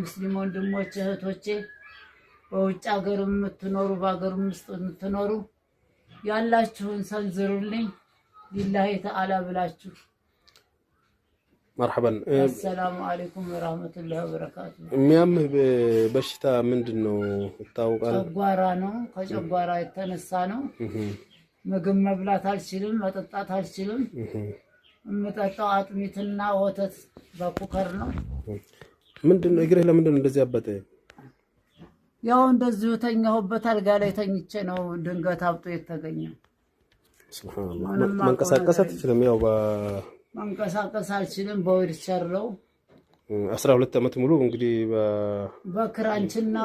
ሙስሊም ወንድሞቼ እህቶቼ በውጭ ሀገር የምትኖሩ በአገር ውስጥ የምትኖሩ ያላችሁን ሰንዝሩልኝ ቢላሂ ተዓላ ብላችሁ مرحبا السلام عليكم ورحمة الله وبركاته የሚያምህ በሽታ ምንድነው ይታወቃል ጨጓራ ነው ከጨጓራ የተነሳ ነው ምግብ መብላት አልችልም መጠጣት አልችልም የምጠጣው አጥሚትና ወተት በኩከር ነው ምንድነው እግርህ ለምንድነው እንደዚህ አበጠ ያው እንደዚሁ ተኛሁበት አልጋ ላይ ተኝቼ ነው ድንገት አብጦ የተገኘው ሱብሃንአላህ መንቀሳቀስ አትችልም ያው መንቀሳቀስ አልችልም በዊልቸር ነው 12 አመት ሙሉ እንግዲህ በክራንችና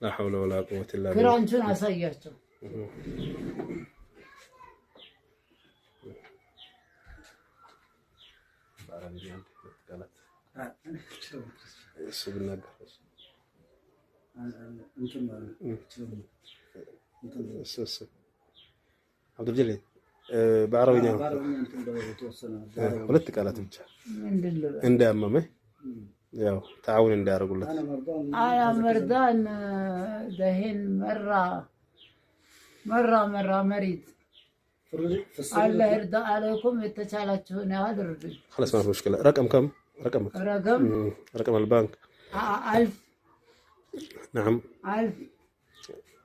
لا حول ولا قوة الا بالله ክራንቹን አሳያቸው عبد الجليل بعربية ሁለት ቃላት ብቻ እንዳያመመህ ያው تعاون እንዳያረጉለት አያ መርዳን ደህን መራ መሪት الله يرضى عليكم የተቻላችሁን ያህል እርዱ خلاص ما في مشكلة رقمك رقم البنك 1000 نعم 1000